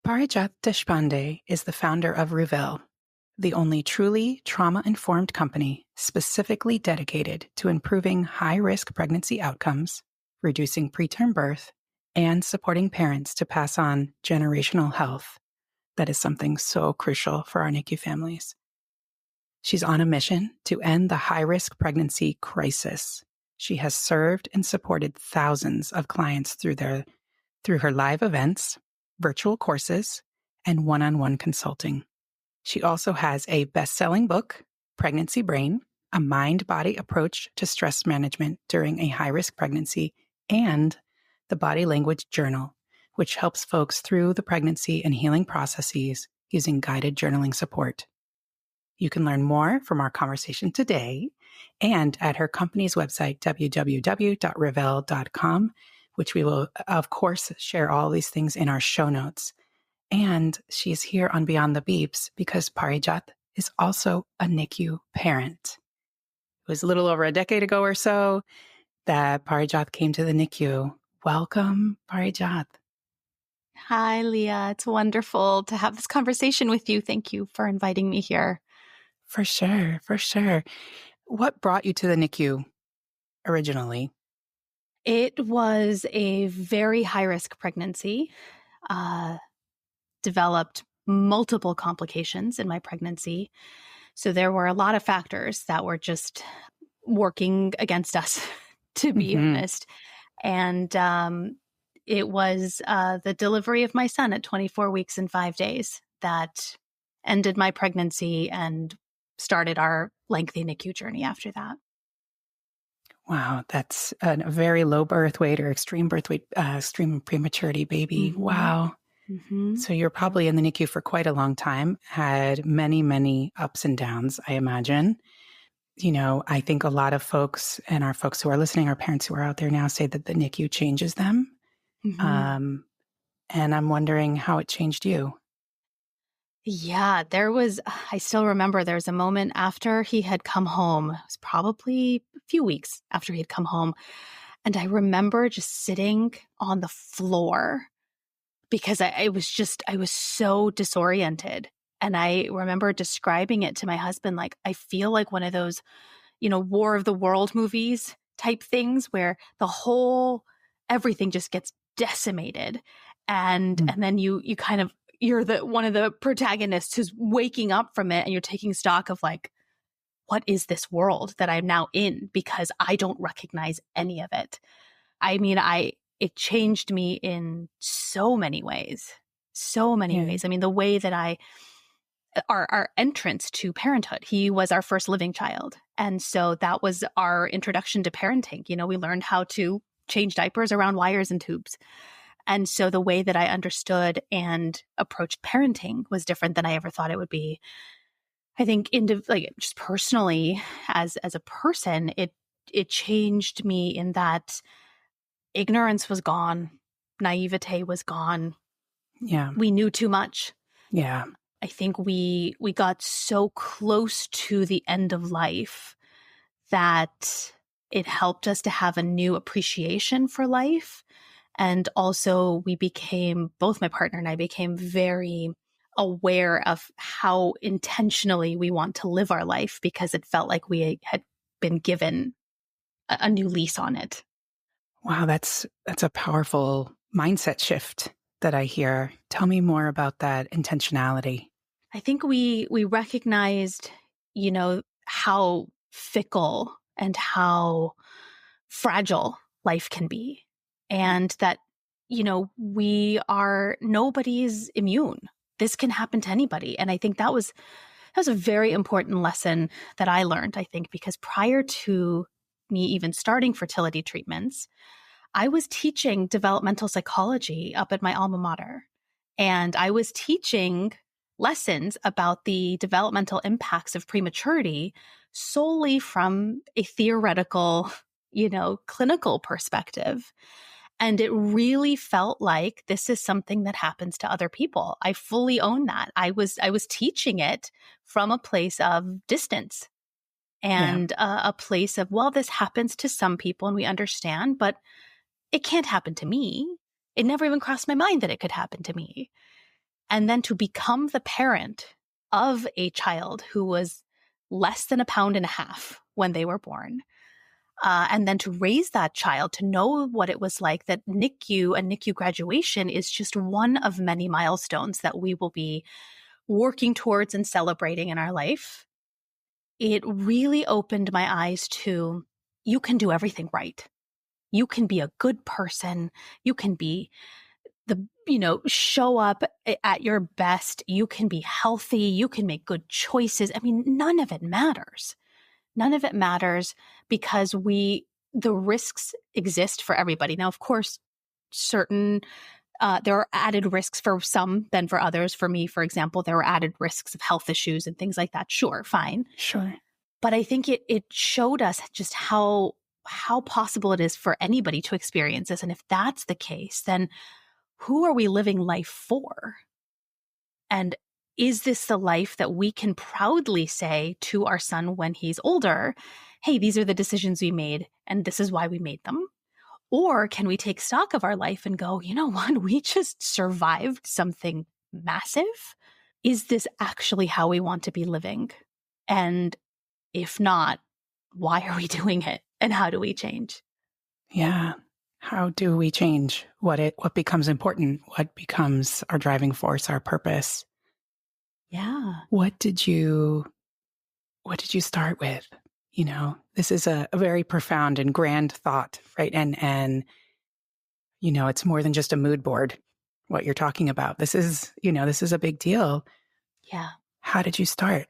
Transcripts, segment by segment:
Parijat Deshpande is the founder of Ruvel, the only truly trauma-informed company specifically dedicated to improving high-risk pregnancy outcomes, reducing preterm birth, and supporting parents to pass on generational health. That is something so crucial for our NICU families. She's on a mission to end the high-risk pregnancy crisis. She has served and supported thousands of clients through her live events, virtual courses, and one-on-one consulting. She also has a best-selling book, Pregnancy Brain, a mind-body approach to stress management during a high-risk pregnancy, and the Body Language Journal, which helps folks through the pregnancy and healing processes using guided journaling support. You can learn more from our conversation today and at her company's website, www.revel.com, which we will, of course, share all these things in our show notes. And she's here on Beyond the Beeps because Parijat is also a NICU parent. It was a little over a decade ago or so that Parijat came to the NICU. Welcome, Parijat. Hi, Leah. It's wonderful to have this conversation with you. Thank you for inviting me here. For sure, for sure. What brought you to the NICU originally? It was a very high-risk pregnancy. Developed multiple complications in my pregnancy. So there were a lot of factors that were just working against us, to be honest. And it was the delivery of my son at 24 weeks and 5 days that ended my pregnancy and started our lengthy NICU journey after that. Wow, that's a very low birth weight or extreme birth weight, extreme prematurity baby. Mm-hmm. Wow. Mm-hmm. So you're probably in the NICU for quite a long time, had many, many ups and downs, I imagine. You know, I think a lot of folks and our folks who are listening, our parents who are out there now say that the NICU changes them. Mm-hmm. And I'm wondering how it changed you. Yeah, I still remember there was a moment after he had come home. It was probably a few weeks after he had come home. And I remember just sitting on the floor because I was so disoriented. And I remember describing it to my husband, like, I feel like one of those, War of the World movies type things where everything just gets decimated. And then you're one of the protagonists who's waking up from it and you're taking stock of like, what is this world that I'm now in? Because I don't recognize any of it. I mean, it changed me in so many ways. I mean, the way that our entrance to parenthood, he was our first living child. And so that was our introduction to parenting. We learned how to change diapers around wires and tubes. And so the way that I understood and approached parenting was different than I ever thought it would be. I think just personally as a person, it changed me in that ignorance was gone. Naivete was gone. Yeah. We knew too much. Yeah. I think we got so close to the end of life that it helped us to have a new appreciation for life. And also both my partner and I became very aware of how intentionally we want to live our life because it felt like we had been given a new lease on it. Wow, that's a powerful mindset shift that I hear. Tell me more about that intentionality. I think we recognized, how fickle and how fragile life can be. And that, nobody's immune. This can happen to anybody. And I think that was a very important lesson that I learned, I think, because prior to me even starting fertility treatments, I was teaching developmental psychology up at my alma mater. And I was teaching lessons about the developmental impacts of prematurity solely from a theoretical, clinical perspective. And it really felt like this is something that happens to other people. I fully own that. I was teaching it from a place of distance and a place of, well, this happens to some people and we understand, but it can't happen to me. It never even crossed my mind that it could happen to me. And then to become the parent of a child who was less than 1.5 pounds when they were born. And then to raise that child, to know what it was like, that NICU and NICU graduation is just one of many milestones that we will be working towards and celebrating in our life. It really opened my eyes to, you can do everything right. You can be a good person. You can be show up at your best. You can be healthy. You can make good choices. I mean, none of it matters. None of it matters because the risks exist for everybody. Now, of course, there are added risks for some than for others. For me, for example, there were added risks of health issues and things like that. Sure, fine. Sure. But I think it showed us just how possible it is for anybody to experience this. And if that's the case, then who are we living life for? And is this the life that we can proudly say to our son when he's older, hey, these are the decisions we made and this is why we made them? Or can we take stock of our life and go, you know what, we just survived something massive? Is this actually how we want to be living? And if not, why are we doing it? And how do we change? Yeah. How do we change what becomes important? What becomes our driving force, our purpose? Yeah. What did you start with? This is a very profound and grand thought, right? And it's more than just a mood board, what you're talking about. This is a big deal. Yeah. How did you start?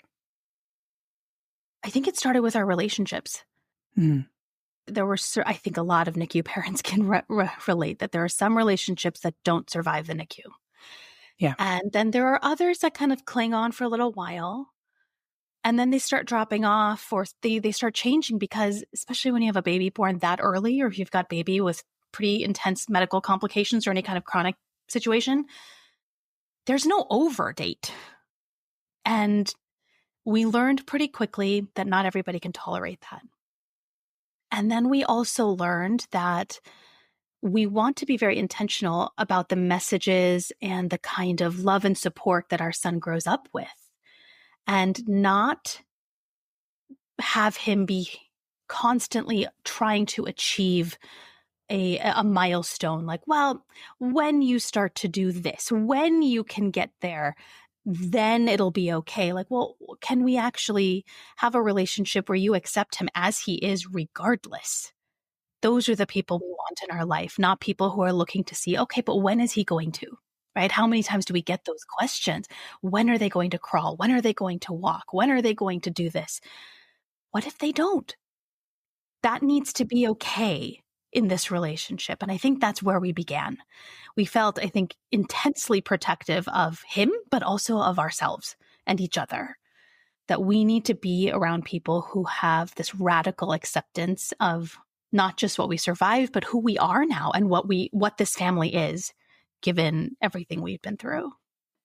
I think it started with our relationships. There were, I think a lot of NICU parents can relate that there are some relationships that don't survive the NICU. Yeah. And then there are others that kind of cling on for a little while. And then they start dropping off or they start changing because, especially when you have a baby born that early, or if you've got baby with pretty intense medical complications or any kind of chronic situation, there's no over date. And we learned pretty quickly that not everybody can tolerate that. And then we also learned that we want to be very intentional about the messages and the kind of love and support that our son grows up with, and not have him be constantly trying to achieve a milestone. Like, well, when you start to do this, when you can get there, then it'll be okay. Like, well, can we actually have a relationship where you accept him as he is regardless? Those are the people we want in our life, not people who are looking to see, okay, but when is he going to, right? How many times do we get those questions? When are they going to crawl? When are they going to walk? When are they going to do this? What if they don't? That needs to be okay in this relationship. And I think that's where we began. We felt, I think, intensely protective of him, but also of ourselves and each other. That we need to be around people who have this radical acceptance of not just what we survived, but who we are now and what this family is, given everything we've been through.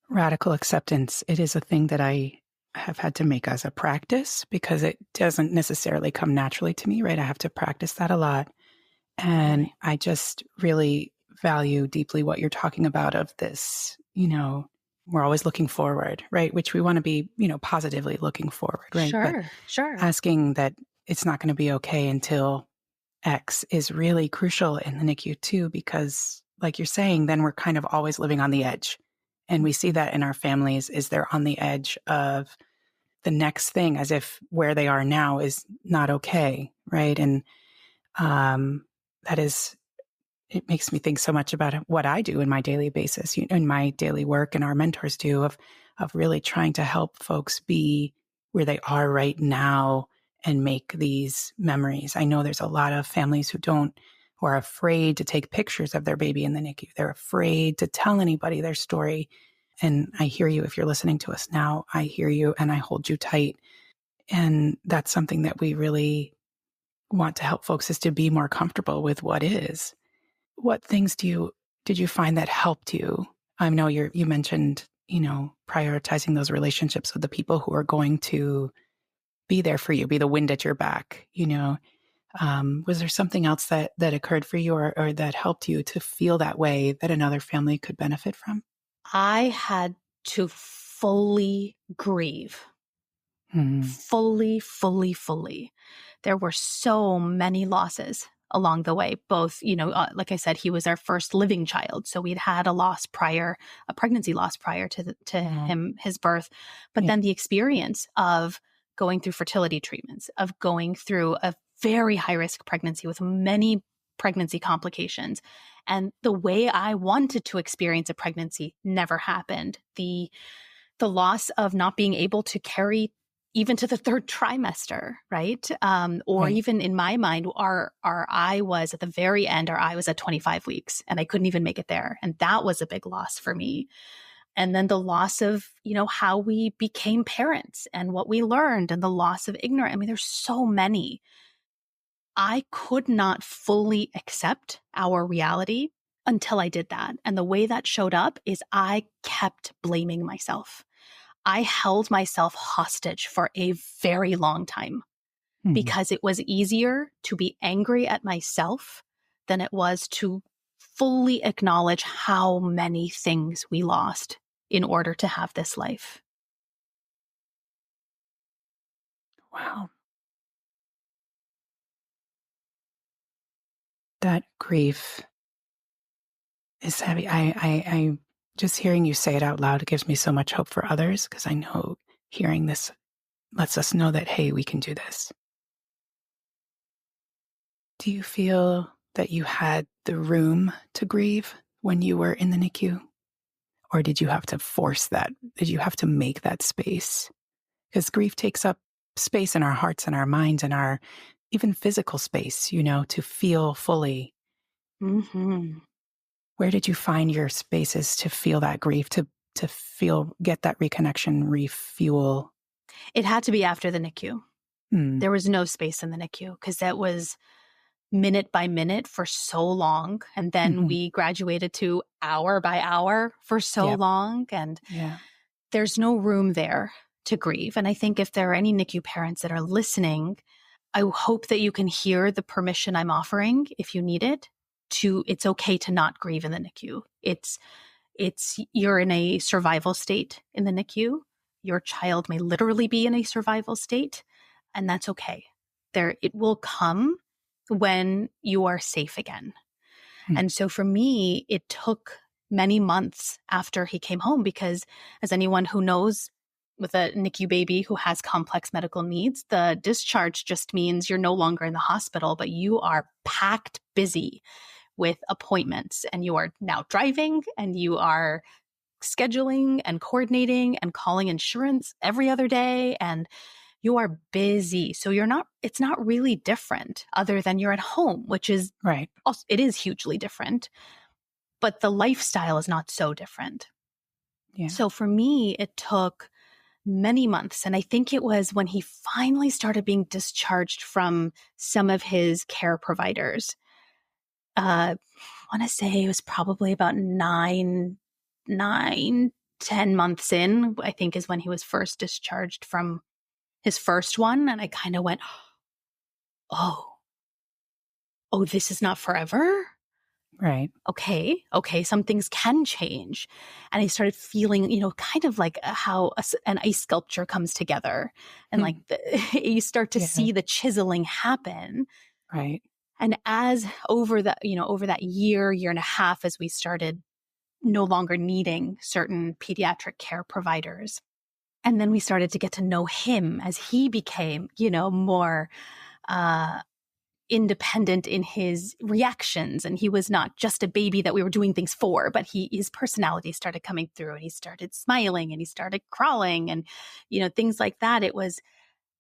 Radical acceptance. It is a thing that I have had to make as a practice because it doesn't necessarily come naturally to me, right? I have to practice that a lot. And I just really value deeply what you're talking about of this, we're always looking forward, right? Which we want to be, positively looking forward, right? Sure. Asking that it's not going to be okay until X is really crucial in the NICU too, because like you're saying, then we're kind of always living on the edge. And we see that in our families is they're on the edge of the next thing as if where they are now is not okay, right? And it makes me think so much about what I do in my daily basis, in my daily work, and our mentors do of really trying to help folks be where they are right now and make these memories. I know there's a lot of families who are afraid to take pictures of their baby in the NICU. They're afraid to tell anybody their story. And I hear you. If you're listening to us now, I hear you and I hold you tight. And that's something that we really want to help folks, is to be more comfortable with what is. What things did you find that helped you? I know you mentioned, prioritizing those relationships with the people who are going to be there for you, be the wind at your back. Was there something else that occurred for you or that helped you to feel that way that another family could benefit from? I had to fully grieve. Mm. Fully, fully, fully. There were so many losses along the way. Both, like I said, he was our first living child. So we'd had a pregnancy loss prior to Wow. his birth. But Yeah. then the experience of going through fertility treatments, of going through a very high risk pregnancy with many pregnancy complications. And the way I wanted to experience a pregnancy never happened. The loss of not being able to carry even to the third trimester, right? Or Right. even in my mind, our I was at the very end, our I was at 25 weeks and I couldn't even make it there. And that was a big loss for me. And then the loss of, how we became parents and what we learned and the loss of ignorance. I mean, there's so many. I could not fully accept our reality until I did that. And the way that showed up is I kept blaming myself. I held myself hostage for a very long time Mm. because it was easier to be angry at myself than it was to fully acknowledge how many things we lost in order to have this life. Wow. That grief is heavy. I just hearing you say it out loud gives me so much hope for others, because I know hearing this lets us know that, hey, we can do this. Do you feel that you had the room to grieve when you were in the NICU? Or did you have to force that? Did you have to make that space? Because grief takes up space in our hearts and our minds and our even physical space, to feel fully. Mm-hmm. Where did you find your spaces to feel that grief, to feel, get that reconnection, refuel? It had to be after the NICU. Mm. There was no space in the NICU because that was minute by minute for so long. And then Hmm. we graduated to hour by hour for so Yep. long. And Yeah. there's no room there to grieve. And I think if there are any NICU parents that are listening, I hope that you can hear the permission I'm offering if you need it. It's okay to not grieve in the NICU. You're in a survival state in the NICU. Your child may literally be in a survival state, and that's okay. It will come when you are safe again. Mm. And so for me, it took many months after he came home because, as anyone who knows, with a NICU baby who has complex medical needs, the discharge just means you're no longer in the hospital, but you are packed busy with appointments and you are now driving and you are scheduling and coordinating and calling insurance every other day and you are busy. So it's not really different other than you're at home, which is Right. also, it is hugely different, but the lifestyle is not so different. Yeah. So for me, it took many months. And I think it was when he finally started being discharged from some of his care providers. I want to say it was probably about 10 months in, I think is when he was first discharged from his first one. And I kind of went, oh, this is not forever. Right. Okay, some things can change. And I started feeling, kind of like how an ice sculpture comes together and like you start to Yeah. see the chiseling happen. Right. And as over that year and a half, as we started no longer needing certain pediatric care providers, and then we started to get to know him as he became, more, independent in his reactions, and he was not just a baby that we were doing things for, but his personality started coming through and he started smiling and he started crawling and things like that. It was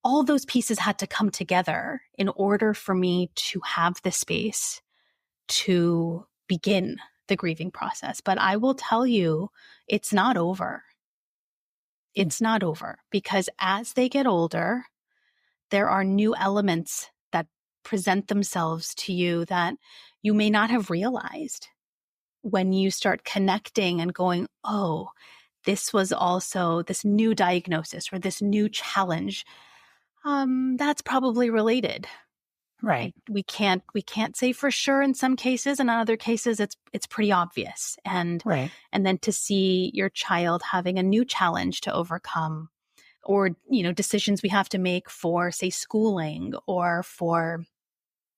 all those pieces had to come together in order for me to have the space to begin the grieving process. But I will tell you, it's not over. Yeah. It's not over because as they get older, there are new elements that present themselves to you that you may not have realized when you start connecting and going, oh, this was also this new diagnosis or this new challenge. That's probably related. Right. We can't say for sure in some cases, and in other cases it's pretty obvious. And Right. then to see your child having a new challenge to overcome, or decisions we have to make for, say, schooling or for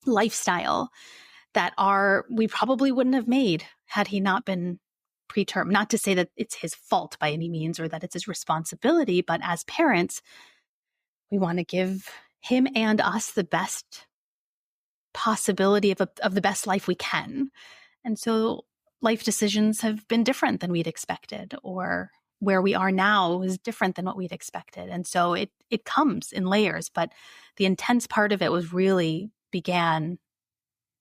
lifestyle that we probably wouldn't have made had he not been preterm. Not to say that it's his fault by any means or that it's his responsibility, but as parents, we want to give him and us the best possibility of the best life we can. And so life decisions have been different than we'd expected, or where we are now is different than what we'd expected. And so it comes in layers, but the intense part of it really began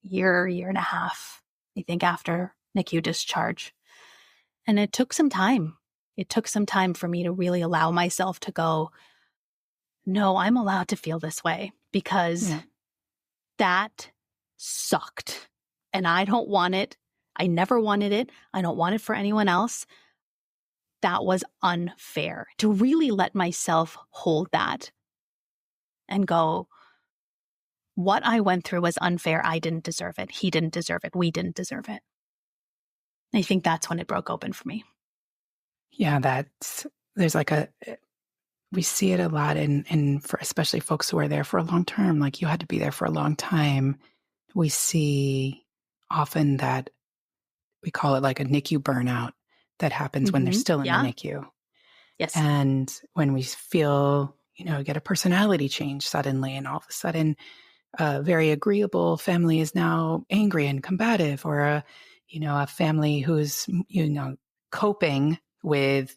year and a half, I think, after NICU discharge. And it took some time. It took some time for me to really allow myself to go, no, I'm allowed to feel this way, because that sucked. And I don't want it. I never wanted it. I don't want it for anyone else. That was unfair. To really let myself hold that and go, what I went through was unfair. I didn't deserve it. He didn't deserve it. We didn't deserve it. I think that's when it broke open for me. Yeah, there's like we see it a lot in for especially folks who are there for a long term, like you had to be there for a long time. We see often that we call it like a NICU burnout that happens when they're still in the NICU. Yes. And when we feel, get a personality change suddenly, and all of a sudden a very agreeable family is now angry and combative, or a family who's, coping with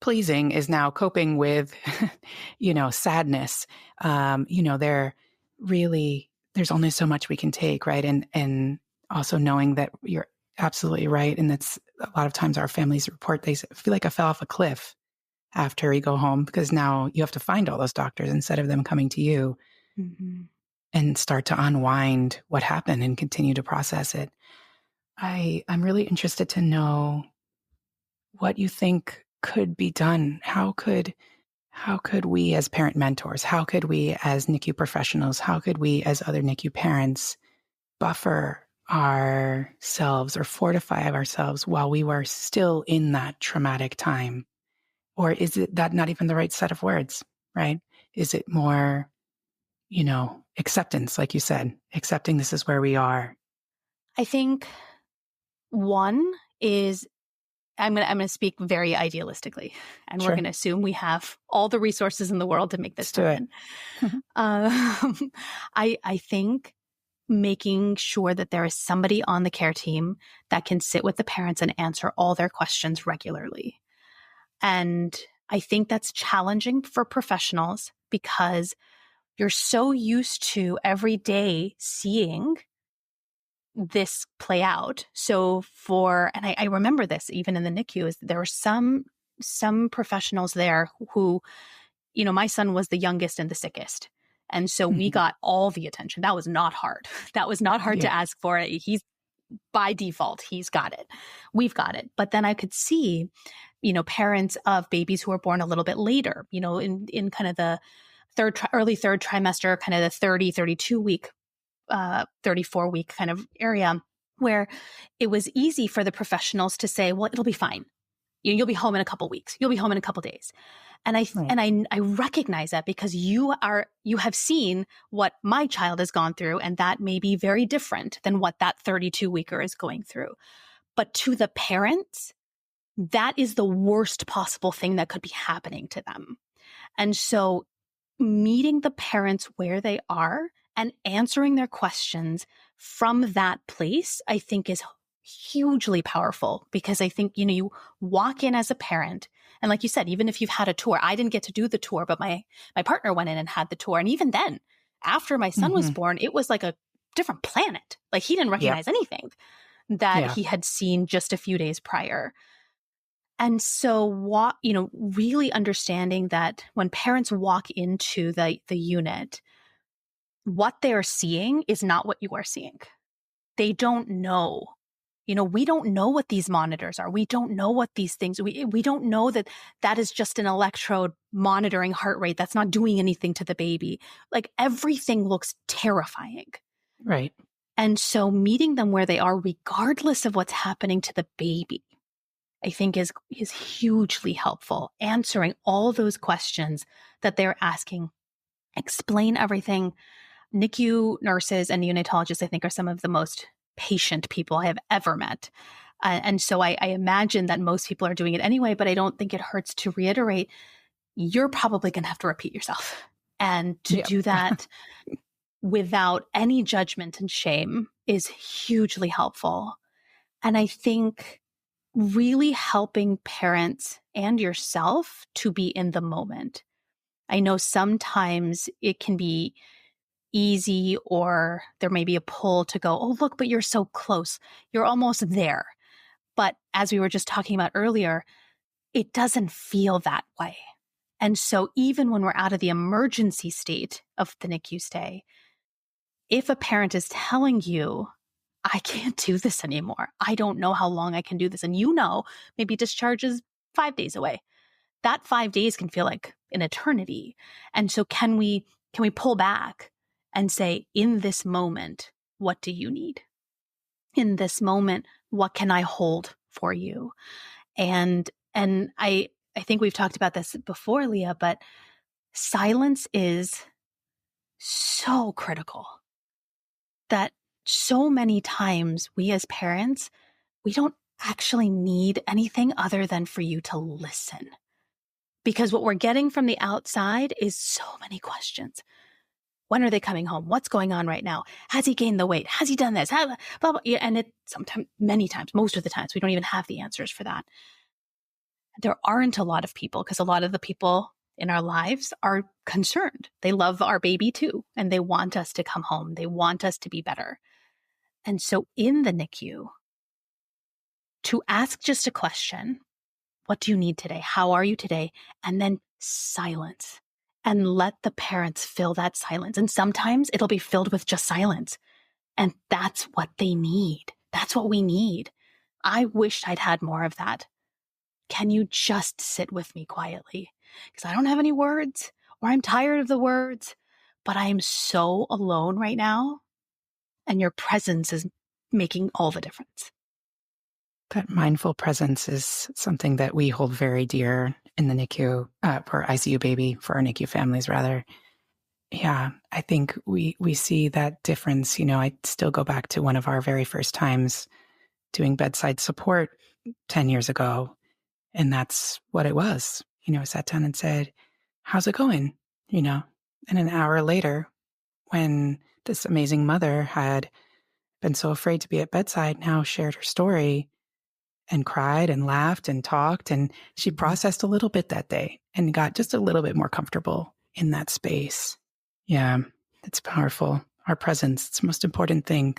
pleasing is now coping with, sadness. They're really, there's only so much we can take. Right. And also knowing that you're absolutely right. And that's a lot of times our families report, they feel like I fell off a cliff after you go home, because now you have to find all those doctors instead of them coming to you. And start to unwind what happened and continue to process it. I'm really interested to know what you think could be done. How could we as parent mentors, how could we as NICU professionals, how could we as other NICU parents buffer ourselves or fortify ourselves while we were still in that traumatic time? Or is it that not even the right set of words, right? Is it more, acceptance, like you said, accepting this is where we are? I think one is, I'm going to speak very idealistically, and we're going to assume we have all the resources in the world to make this happen. I think making sure that there is somebody on the care team that can sit with the parents and answer all their questions regularly. And I think that's challenging for professionals, because you're so used to every day seeing this play out. So and I remember this even in the NICU, is there were some professionals there who, my son was the youngest and the sickest. And so we got all the attention. That was not hard. That was not hard to ask for. He's by default, he's got it. We've got it. But then I could see, parents of babies who were born a little bit later, in kind of the early third trimester, kind of the 30, 32 week, 34 week kind of area, where it was easy for the professionals to say, well, it'll be fine. You'll be home in a couple weeks. You'll be home in a couple days. And I recognize that, because you have seen what my child has gone through, and that may be very different than what that 32 weeker is going through. But to the parents, that is the worst possible thing that could be happening to them. And so meeting the parents where they are and answering their questions from that place, I think is hugely powerful, because I think, you walk in as a parent, and like you said, even if you've had a tour, I didn't get to do the tour, but my partner went in and had the tour. And even then, after my son was born, it was like a different planet. Like, he didn't recognize anything that he had seen just a few days prior. And so, really understanding that when parents walk into the unit, what they're seeing is not what you are seeing. They don't know. We don't know what these monitors are. We don't know what these things, we don't know that is just an electrode monitoring heart rate. That's not doing anything to the baby. Like, everything looks terrifying. Right. And so meeting them where they are, regardless of what's happening to the baby, I think is hugely helpful. Answering all those questions that they're asking, explain everything. NICU nurses and neonatologists, I think, are some of the most patient people I have ever met. And so I imagine that most people are doing it anyway, but I don't think it hurts to reiterate, you're probably going to have to repeat yourself. And to Yep. do that without any judgment and shame is hugely helpful. And I think really helping parents and yourself to be in the moment. I know sometimes it can be easy, or there may be a pull to go, oh, look, but you're so close. You're almost there. But as we were just talking about earlier, it doesn't feel that way. And so even when we're out of the emergency state of the NICU stay, if a parent is telling you, I can't do this anymore, I don't know how long I can do this, and maybe discharge is 5 days away, that 5 days can feel like an eternity. And so can we pull back and say, in this moment, what do you need? In this moment, what can I hold for you? And I think we've talked about this before, Leah, but silence is so critical. That so many times we as parents, we don't actually need anything other than for you to listen. Because what we're getting from the outside is so many questions. When are they coming home? What's going on right now? Has he gained the weight? Has he done this? Blah, blah. And many times, most of the times, we don't even have the answers for that. There aren't a lot of people, because a lot of the people in our lives are concerned. They love our baby too, and they want us to come home. They want us to be better. And so in the NICU, to ask just a question, what do you need today? How are you today? And then silence, and let the parents fill that silence. And sometimes it'll be filled with just silence. And that's what they need. That's what we need. I wished I'd had more of that. Can you just sit with me quietly? Because I don't have any words, or I'm tired of the words, but I am so alone right now. And your presence is making all the difference. That mindful presence is something that we hold very dear in the NICU, for ICU baby, for our NICU families, rather. Yeah, I think we see that difference. I still go back to one of our very first times doing bedside support 10 years ago. And that's what it was. I sat down and said, how's it going? And an hour later, when this amazing mother had been so afraid to be at bedside, now shared her story and cried and laughed and talked. And she processed a little bit that day and got just a little bit more comfortable in that space. Yeah, it's powerful. Our presence, it's the most important thing.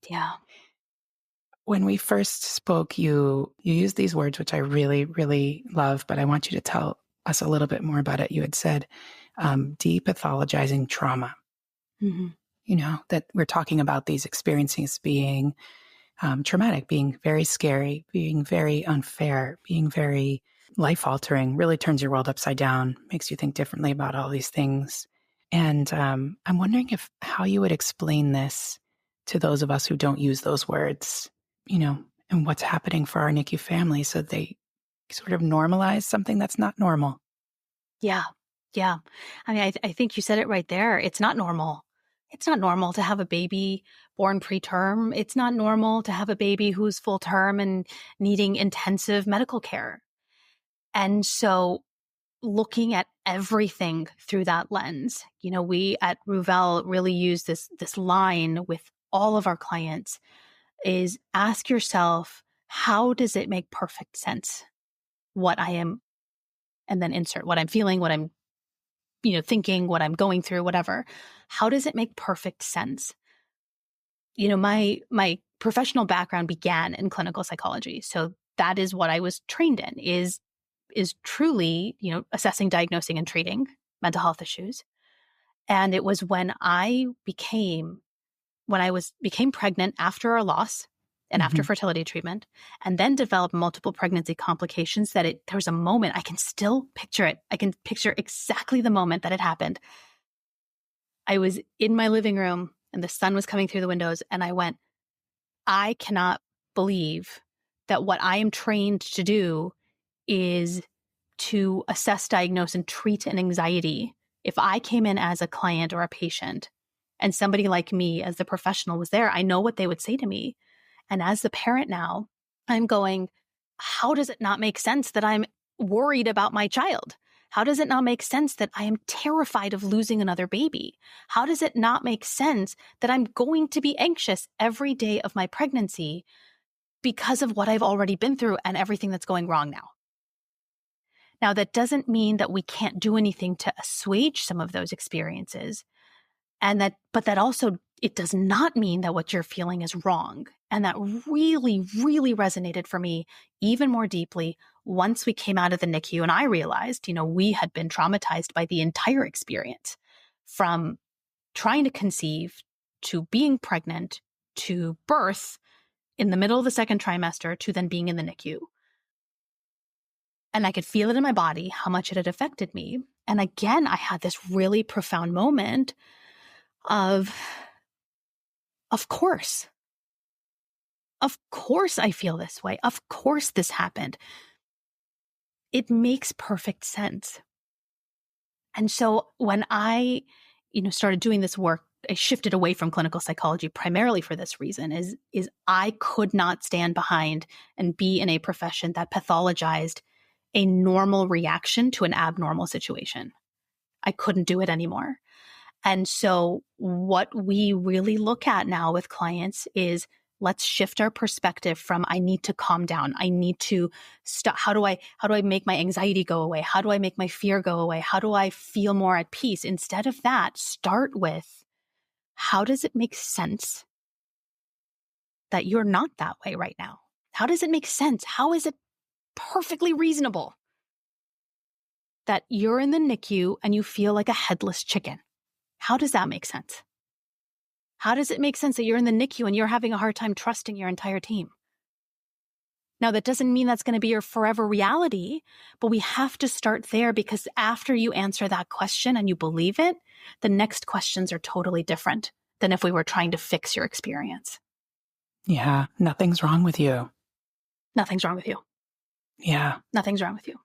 Yeah. When we first spoke, you used these words, which I really, really love, but I want you to tell us a little bit more about it. You had said depathologizing trauma. Mm-hmm. That we're talking about these experiences being traumatic, being very scary, being very unfair, being very life-altering, really turns your world upside down, makes you think differently about all these things. And I'm wondering how you would explain this to those of us who don't use those words, and what's happening for our NICU family, so they sort of normalize something that's not normal. Yeah. Yeah. I mean, I think you said it right there. It's not normal. It's not normal to have a baby born preterm. It's not normal to have a baby who's full term and needing intensive medical care. And so looking at everything through that lens, we at Ruvel really use this line with all of our clients, is ask yourself, how does it make perfect sense? What I am, and then insert what I'm feeling, what I'm thinking, what I'm going through, whatever. How does it make perfect sense? My professional background began in clinical psychology. So that is what I was trained in, is truly, assessing, diagnosing, and treating mental health issues. And it was when I became pregnant after a loss and after fertility treatment, and then developed multiple pregnancy complications, that there was a moment, I can still picture it. I can picture exactly the moment that it happened. I was in my living room and the sun was coming through the windows. And I went, I cannot believe that what I am trained to do is to assess, diagnose, and treat an anxiety. If I came in as a client or a patient and somebody like me as the professional was there, I know what they would say to me. And as the parent now, I'm going, how does it not make sense that I'm worried about my child? How does it not make sense that I am terrified of losing another baby? How does it not make sense that I'm going to be anxious every day of my pregnancy because of what I've already been through and everything that's going wrong now? Now, that doesn't mean that we can't do anything to assuage some of those experiences. But that also, it does not mean that what you're feeling is wrong. And that really, really resonated for me even more deeply once we came out of the NICU and I realized, we had been traumatized by the entire experience, from trying to conceive to being pregnant to birth in the middle of the second trimester to then being in the NICU. And I could feel it in my body, how much it had affected me. And again, I had this really profound moment of course I feel this way. Of course this happened. It makes perfect sense. And so when I, started doing this work, I shifted away from clinical psychology primarily for this reason, is I could not stand behind and be in a profession that pathologized a normal reaction to an abnormal situation. I couldn't do it anymore. And so what we really look at now with clients is, let's shift our perspective from I need to calm down. I need to stop. How do I make my anxiety go away? How do I make my fear go away? How do I feel more at peace? Instead of that, start with, how does it make sense that you're not that way right now? How does it make sense? How is it perfectly reasonable that you're in the NICU and you feel like a headless chicken? How does that make sense? How does it make sense that you're in the NICU and you're having a hard time trusting your entire team? Now, that doesn't mean that's going to be your forever reality, but we have to start there, because after you answer that question and you believe it, the next questions are totally different than if we were trying to fix your experience. Yeah, nothing's wrong with you. Nothing's wrong with you. Yeah. Nothing's wrong with you.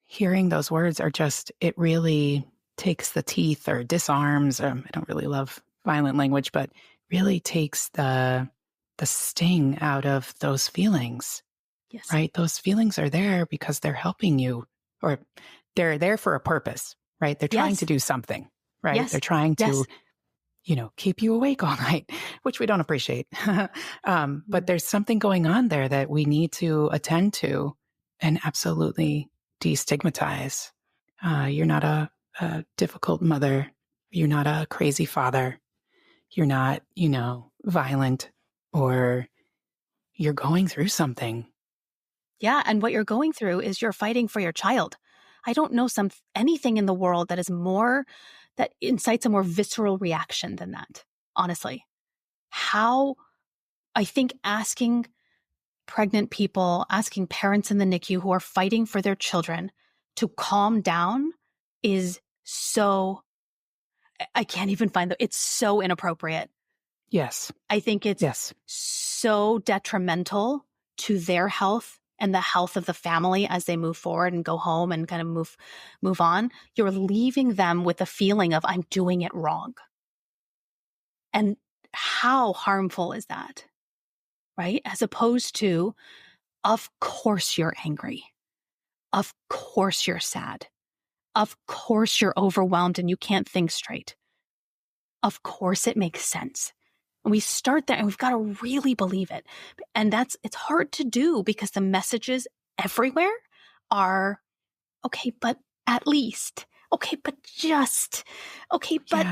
Hearing those words it really takes the teeth or disarms. I don't really love violent language, but really takes the sting out of those feelings. Yes. Right? Those feelings are there because they're helping you, or they're there for a purpose, right? They're trying to do something, right? Yes. They're trying to, keep you awake all night, which we don't appreciate. But there's something going on there that we need to attend to and absolutely destigmatize. You're not a difficult mother. You're not a crazy father. You're not, violent, or you're going through something. Yeah. And what you're going through is you're fighting for your child. I don't know anything in the world that incites a more visceral reaction than that, honestly. I think asking pregnant people, asking parents in the NICU who are fighting for their children to calm down is I can't even it's so inappropriate. Yes. I think it's so detrimental to their health and the health of the family as they move forward and go home and kind of move on. You're leaving them with a feeling of, I'm doing it wrong. And how harmful is that? Right? As opposed to, of course you're angry. Of course you're sad. Of course you're overwhelmed and you can't think straight. Of course it makes sense. And we start there and we've got to really believe it. And it's hard to do because the messages everywhere are, okay, but at least, okay, but just, okay, but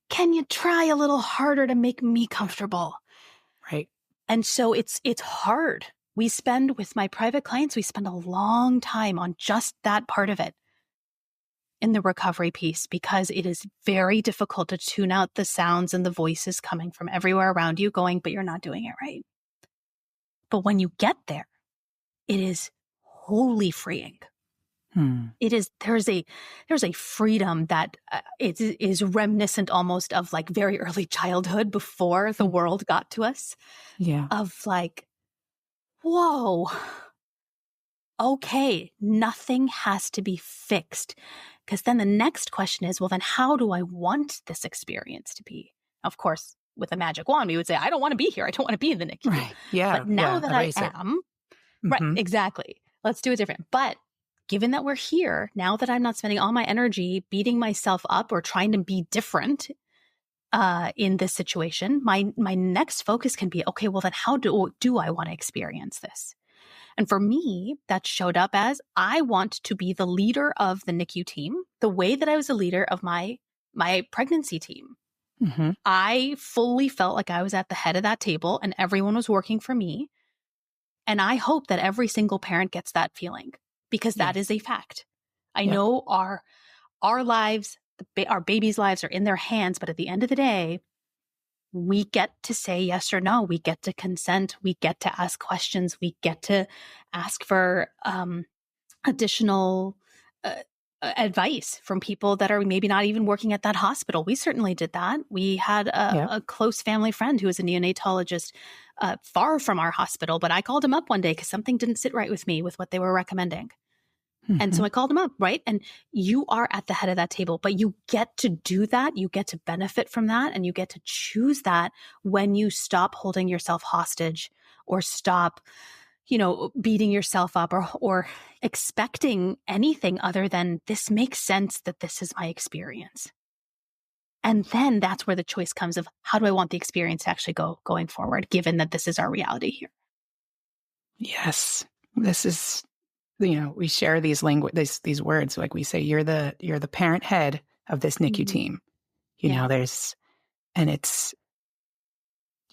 can you try a little harder to make me comfortable? Right. And so it's hard. With my private clients, we spend a long time on just that part of it in the recovery piece, because it is very difficult to tune out the sounds and the voices coming from everywhere around you going, but you're not doing it right. But when you get there, it is wholly freeing. There's a freedom that is reminiscent almost of like very early childhood before the world got to us. Yeah. Of like, whoa, okay, nothing has to be fixed. Because then the next question is, well, then how do I want this experience to be? Of course, with a magic wand, we would say, I don't want to be here. I don't want to be in the NICU. Right. Yeah. But now that I Erase it. am, right, exactly. Let's do it different. But given that we're here, now that I'm not spending all my energy beating myself up or trying to be different in this situation, my next focus can be, okay, well then how do I want to experience this? And for me, that showed up as I want to be the leader of the NICU team, the way that I was a leader of my pregnancy team. I fully felt like I was at the head of that table and everyone was working for me. And I hope that every single parent gets that feeling, because that is a fact. I know our lives, our babies' lives are in their hands, but at the end of the day, we get to say yes or no. We get to consent. We get to ask questions. We get to ask for additional advice from people that are maybe not even working at that hospital. We certainly did that. We had a close family friend who was a neonatologist far from our hospital, but I called him up one day because something didn't sit right with me with what they were recommending. And so I called him up, right? And you are at the head of that table, but you get to do that. You get to benefit from that. And you get to choose that when you stop holding yourself hostage or stop, beating yourself up or expecting anything other than this makes sense that this is my experience. And then that's where the choice comes of how do I want the experience to actually go going forward, given that this is our reality here. Yes. This is, we share these these words, like we say, you're the parent head of this NICU team. And it's,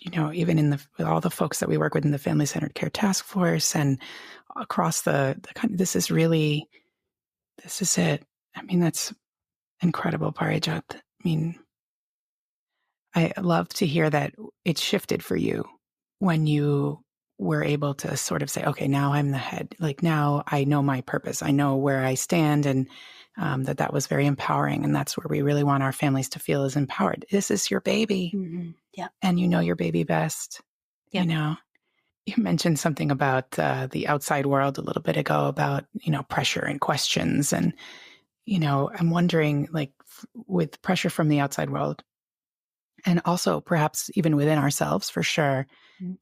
even with all the folks that we work with in the Family Centered Care Task Force and across the country, this is it. I mean, that's incredible, Parijat. I mean, I love to hear that it shifted for you when you were able to sort of say, okay, now I'm the head. Like now I know my purpose. I know where I stand, and that was very empowering. And that's where we really want our families to feel is empowered. This is your baby. Yeah. And you know your baby best. Yeah. You mentioned something about the outside world a little bit ago about, pressure and questions. And, I'm wondering, like, with pressure from the outside world, and also perhaps even within ourselves, for sure,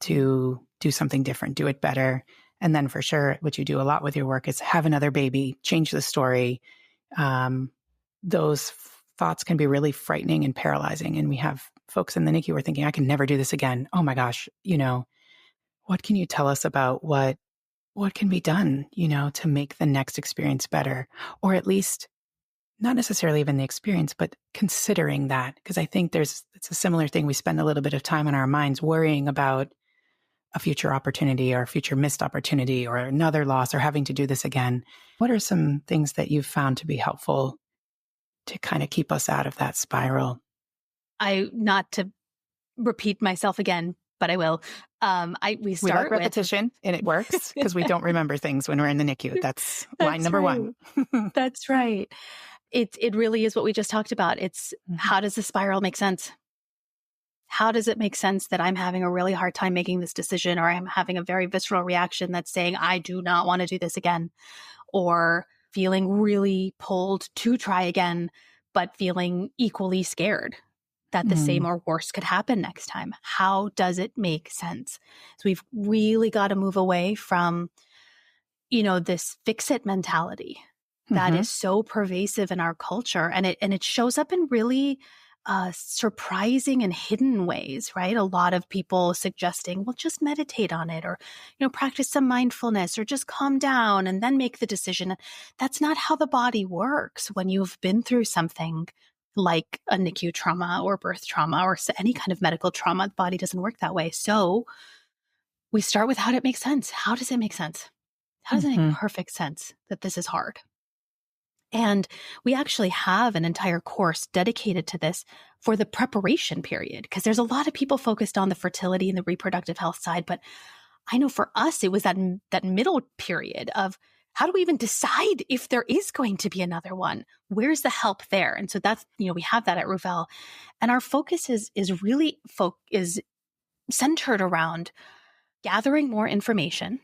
to do something different, do it better. And then for sure, what you do a lot with your work is have another baby, change the story. Those thoughts can be really frightening and paralyzing. And we have folks in the NICU who are thinking, I can never do this again. Oh my gosh, what can you tell us about what can be done, to make the next experience better? Or at least not necessarily even the experience, but considering that, because I think it's a similar thing. We spend a little bit of time in our minds worrying about a future opportunity or a future missed opportunity or another loss or having to do this again. What are some things that you've found to be helpful to kind of keep us out of that spiral? Not to repeat myself again, but I will. We start with repetition, and it works because we don't remember things when we're in the NICU. That's line number one. That's right. It really is what we just talked about. It's how does the spiral make sense? How does it make sense that I'm having a really hard time making this decision, or I'm having a very visceral reaction that's saying, I do not want to do this again, or feeling really pulled to try again, but feeling equally scared that the same or worse could happen next time? How does it make sense? So we've really got to move away from, this fix-it mentality that is so pervasive in our culture. And it shows up in really surprising and hidden ways, right? A lot of people suggesting, well, just meditate on it, or, practice some mindfulness, or just calm down and then make the decision. That's not how the body works when you've been through something like a NICU trauma or birth trauma or any kind of medical trauma. The body doesn't work that way. So we start with how does it make sense? How does it make sense? How does it make perfect sense that this is hard? And we actually have an entire course dedicated to this for the preparation period, because there's a lot of people focused on the fertility and the reproductive health side. But I know for us, it was that middle period of How do we even decide if there is going to be another one? Where's the help there? And so that's, we have that at Ruvel. And our focus is really is centered around gathering more information.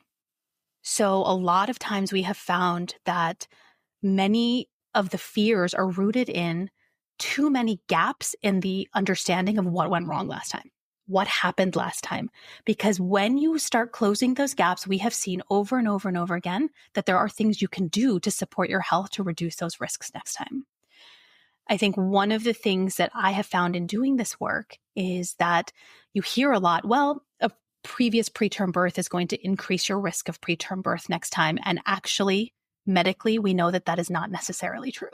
So a lot of times we have found that many of the fears are rooted in too many gaps in the understanding of what went wrong last time, what happened last time. Because when you start closing those gaps, we have seen over and over and over again that there are things you can do to support your health to reduce those risks next time. I think one of the things that I have found in doing this work is that you hear a lot, well, a previous preterm birth is going to increase your risk of preterm birth next time. And actually, medically, we know that that is not necessarily true.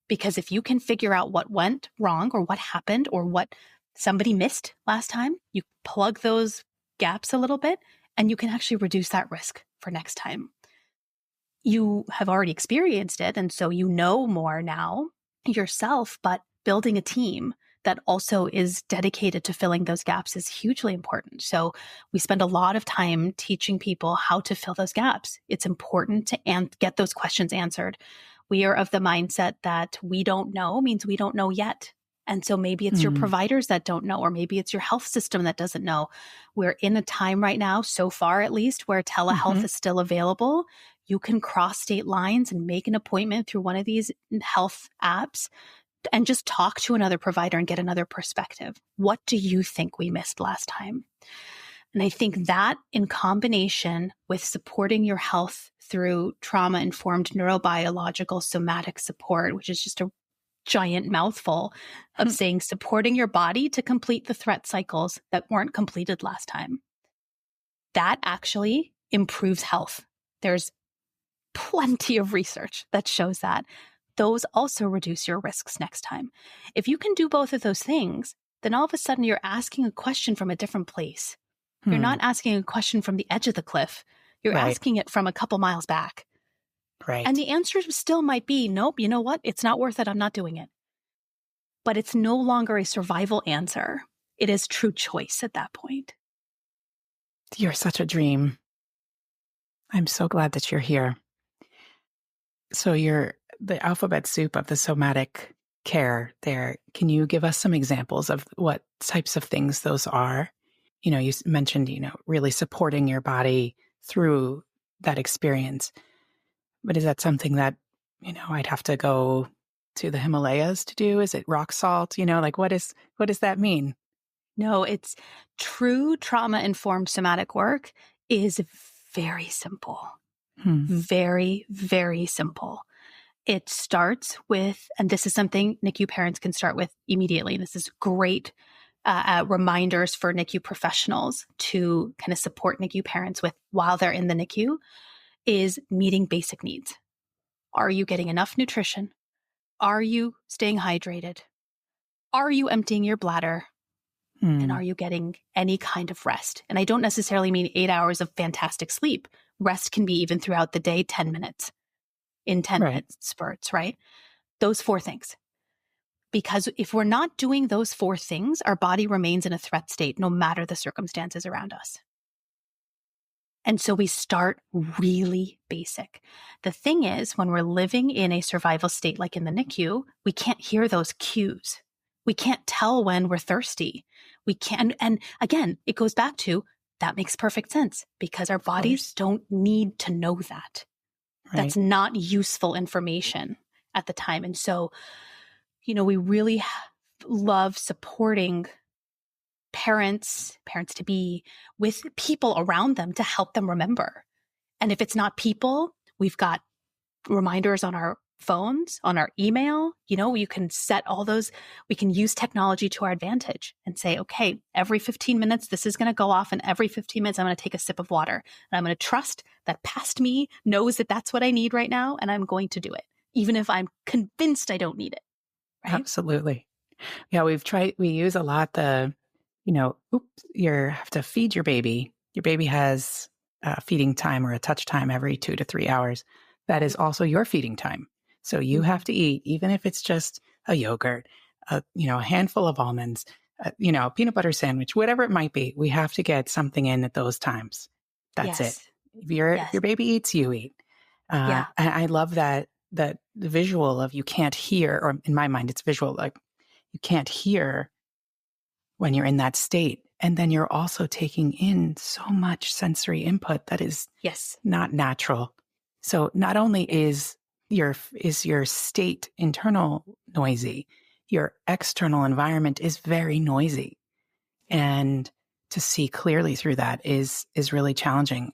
Because if you can figure out what went wrong or what happened or what somebody missed last time, you plug those gaps a little bit and you can actually reduce that risk for next time. You have already experienced it, and so you know more now yourself, but building a team that also is dedicated to filling those gaps is hugely important. So we spend a lot of time teaching people how to fill those gaps. It's important to get those questions answered. We are of the mindset that we don't know means we don't know yet. And so maybe it's your providers that don't know, or maybe it's your health system that doesn't know. We're in a time right now, so far at least, where telehealth is still available. You can cross state lines and make an appointment through one of these health apps and just talk to another provider and get another perspective. What do you think we missed last time? And I think that in combination with supporting your health through trauma-informed neurobiological somatic support, which is just a giant mouthful of saying supporting your body to complete the threat cycles that weren't completed last time, that actually improves health. There's plenty of research that shows that. Those also reduce your risks next time. If you can do both of those things, then all of a sudden you're asking a question from a different place. You're not asking a question from the edge of the cliff. You're asking it from a couple miles back. Right. And the answer still might be, nope, you know what? It's not worth it. I'm not doing it. But it's no longer a survival answer. It is true choice at that point. You're such a dream. I'm so glad that you're here. So you're the alphabet soup of the somatic care there. Can you give us some examples of what types of things those are? You mentioned, really supporting your body through that experience. But is that something that, I'd have to go to the Himalayas to do? Is it rock salt? What does that mean? No, it's true trauma-informed somatic work is very simple. Very, very simple. It starts with, and this is something NICU parents can start with immediately. This is great reminders for NICU professionals to kind of support NICU parents with while they're in the NICU, is meeting basic needs. Are you getting enough nutrition? Are you staying hydrated? Are you emptying your bladder? And are you getting any kind of rest? And I don't necessarily mean 8 hours of fantastic sleep. Rest can be even throughout the day, 10 minutes in 10 minute spurts, right? Those 4 things. Because if we're not doing those 4 things, our body remains in a threat state, no matter the circumstances around us. And so we start really basic. The thing is, when we're living in a survival state like in the NICU, we can't hear those cues. We can't tell when we're thirsty. We can't, and again, it goes back to, that makes perfect sense because our bodies don't need to know that. Right. That's not useful information at the time. And so, we really love supporting parents to be with people around them to help them remember. And if it's not people, we've got reminders on our phones, on our email. You can set all those, we can use technology to our advantage and say, okay, every 15 minutes, this is going to go off, and every 15 minutes, I'm going to take a sip of water. And I'm going to trust that past me knows that that's what I need right now, and I'm going to do it, even if I'm convinced I don't need it. Right? Absolutely. Yeah, we use a lot you have to feed your baby. Your baby has a feeding time or a touch time every 2 to 3 hours. That is also your feeding time. So you have to eat, even if it's just a yogurt, a handful of almonds, a peanut butter sandwich, whatever it might be. We have to get something in at those times. That's it. If your baby eats, you eat. Yeah. And I love that the visual of you can't hear, or in my mind, it's visual, like you can't hear when you're in that state. And then you're also taking in so much sensory input that is Yes. not natural. So not only is your state internal noisy, your external environment is very noisy. And to see clearly through that is really challenging.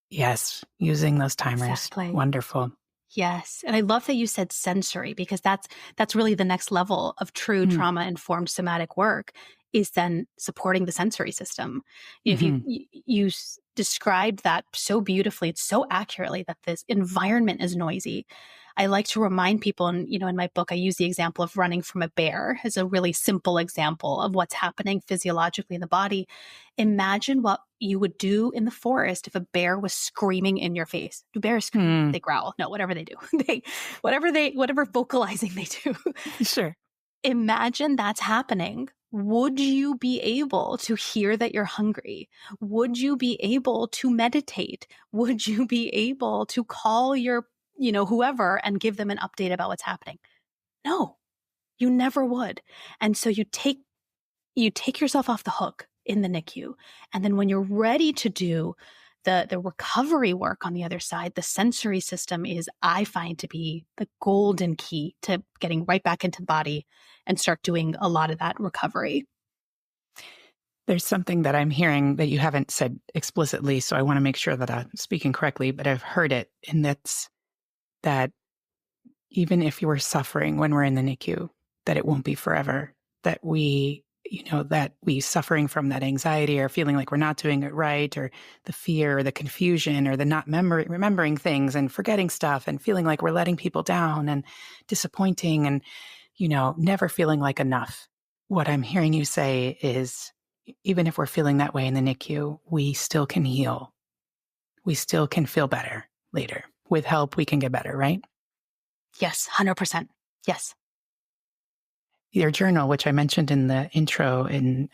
Yes, using those timers. Exactly. Wonderful. Yes. And I love that you said sensory, because that's really the next level of true Mm. trauma-informed somatic work, is then supporting the sensory system. If Mhm. you described that so beautifully, it's so accurately, that this environment is noisy. I like to remind people, and in my book, I use the example of running from a bear as a really simple example of what's happening physiologically in the body. Imagine what you would do in the forest if a bear was screaming in your face. Do bears scream? Mm. They growl. No, whatever they do. Whatever vocalizing they do. Sure. Imagine that's happening. Would you be able to hear that you're hungry? Would you be able to meditate? Would you be able to call your, whoever, and give them an update about what's happening? No, you never would. And so you take yourself off the hook in the NICU. And then when you're ready to do the recovery work on the other side, the sensory system is, I find, to be the golden key to getting right back into the body and start doing a lot of that recovery. There's something that I'm hearing that you haven't said explicitly, so I want to make sure that I'm speaking correctly, but I've heard it, and that's that even if you were suffering when we're in the NICU, that it won't be forever, that we suffering from that anxiety or feeling like we're not doing it right, or the fear or the confusion or the not remembering things and forgetting stuff and feeling like we're letting people down and disappointing and, never feeling like enough. What I'm hearing you say is, even if we're feeling that way in the NICU, we still can heal. We still can feel better later. With help, we can get better, right? Yes, 100%. Yes. Your journal, which I mentioned in the intro, and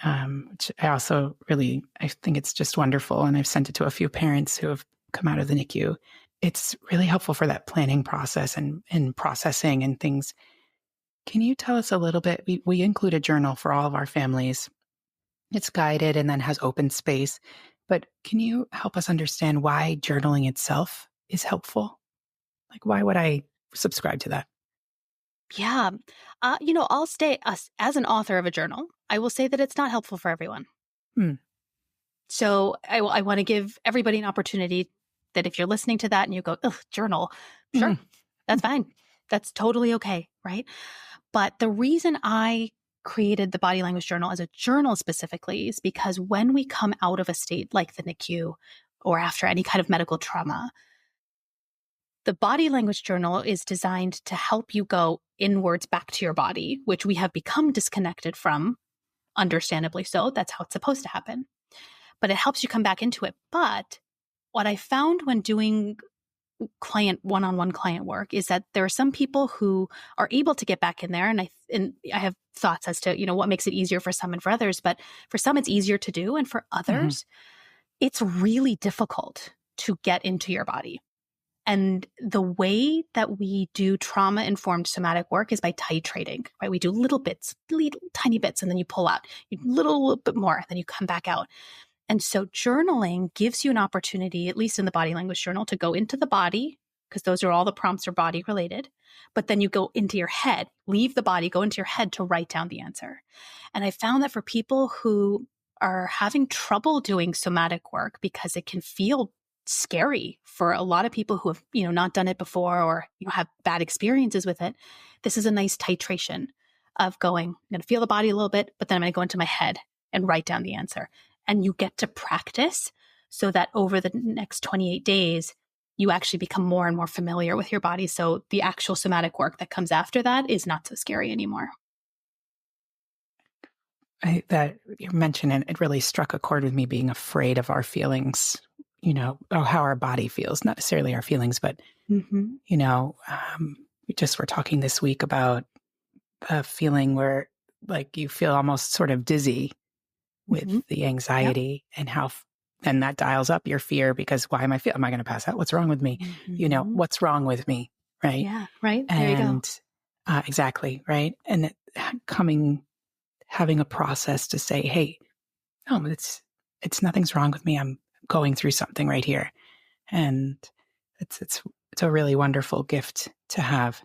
which I think it's just wonderful. And I've sent it to a few parents who have come out of the NICU. It's really helpful for that planning process and processing and things. Can you tell us a little bit? We include a journal for all of our families. It's guided and then has open space. But can you help us understand why journaling itself is helpful? Like, why would I subscribe to that? Yeah. I'll stay as an author of a journal. I will say that it's not helpful for everyone. Hmm. So I want to give everybody an opportunity that if you're listening to that and you go, ugh, journal, sure, that's fine. That's totally okay, right? But the reason I created the body language journal as a journal specifically is because when we come out of a state like the NICU or after any kind of medical trauma, the body language journal is designed to help you go inwards back to your body, which we have become disconnected from, understandably so. That's how it's supposed to happen. But it helps you come back into it. But what I found when doing one-on-one client work is that there are some people who are able to get back in there. And I have thoughts as to, what makes it easier for some and for others, but for some it's easier to do. And for others, it's really difficult to get into your body. And the way that we do trauma-informed somatic work is by titrating, right? We do little tiny bits, and then you pull out a little bit more, then you come back out. And so journaling gives you an opportunity, at least in the body language journal, to go into the body, because those are all the prompts are body related. But then you go into your head, leave the body, go into your head to write down the answer. And I found that for people who are having trouble doing somatic work because it can feel scary for a lot of people who have, not done it before or, have bad experiences with it, this is a nice titration of going, I'm going to feel the body a little bit, but then I'm going to go into my head and write down the answer. And you get to practice so that over the next 28 days, you actually become more and more familiar with your body. So the actual somatic work that comes after that is not so scary anymore. That you mentioned, and it really struck a chord with me, being afraid of our feelings, or how our body feels, not necessarily our feelings, but, we just were talking this week about a feeling where like you feel almost sort of dizzy with the anxiety and how And that dials up your fear because why am I going to pass out? What's wrong with me? Mm-hmm. What's wrong with me? Right. Yeah, right. There you go. And exactly. Right. And having a process to say, hey, no, it's nothing's wrong with me. I'm going through something right here. And it's a really wonderful gift to have.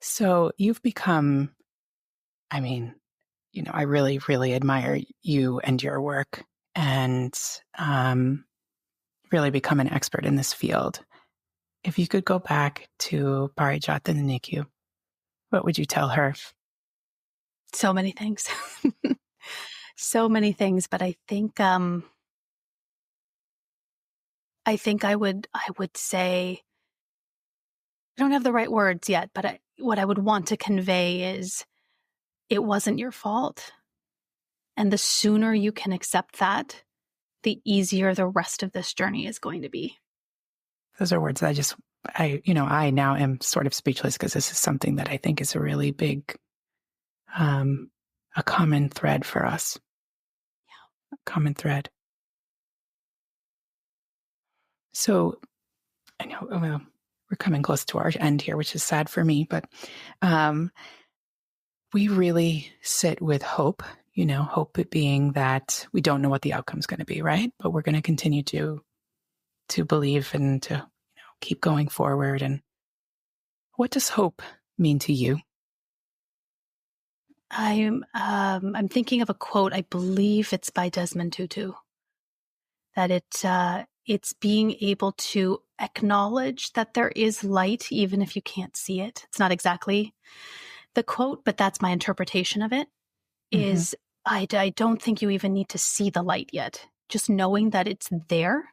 So you've become, I really, really admire you and your work and really become an expert in this field. If you could go back to Parijat in the NICU, what would you tell her? So many things. So many things, but I think I would say, I don't have the right words yet, but what I would want to convey is it wasn't your fault. And the sooner you can accept that, the easier the rest of this journey is going to be. Those are words that I now am sort of speechless because this is something that I think is a really big, a common thread for us. Yeah. A common thread. So I know we're coming close to our end here, which is sad for me, but we really sit with hope, hope being that we don't know what the outcome is going to be, right? But we're going to continue to believe and to keep going forward. And what does hope mean to you? I'm thinking of a quote. I believe it's by Desmond Tutu. That it's being able to acknowledge that there is light, even if you can't see it. It's not exactly the quote, but that's my interpretation of it. Is I don't think you even need to see the light yet. Just knowing that it's there,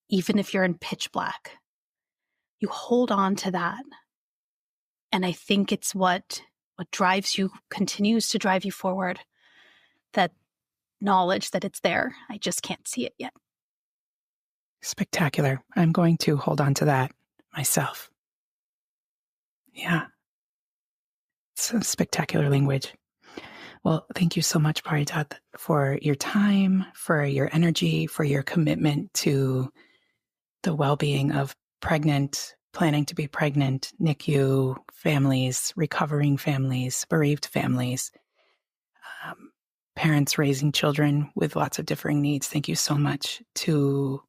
even if you're in pitch black, you hold on to that. And I think it's what drives you, continues to drive you forward. That knowledge that it's there. I just can't see it yet. Spectacular. I'm going to hold on to that myself. Yeah. It's a spectacular language. Well, thank you so much, Parijat, for your time, for your energy, for your commitment to the well-being of planning to be pregnant, NICU families, recovering families, bereaved families, parents raising children with lots of differing needs. Thank you so much to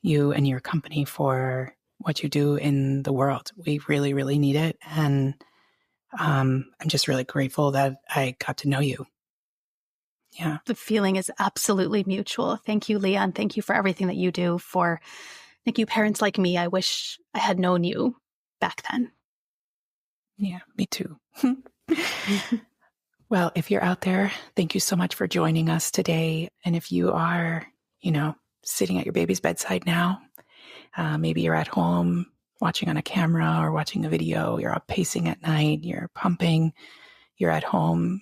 you and your company for what you do in the world. We really, really need it. And I'm just really grateful that I got to know you. Yeah. The feeling is absolutely mutual. Thank you, Leah, and thank you for everything that you do for NICU parents like me. I wish I had known you back then. Yeah, me too. Well, if you're out there, thank you so much for joining us today. And if you are, sitting at your baby's bedside now, maybe you're at home watching on a camera or watching a video, you're up pacing at night, you're pumping, you're at home,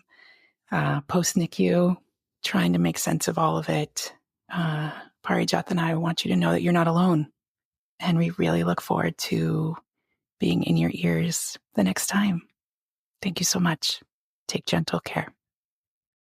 post-NICU, trying to make sense of all of it. Parijat and I want you to know that you're not alone. And we really look forward to being in your ears the next time. Thank you so much. Take gentle care.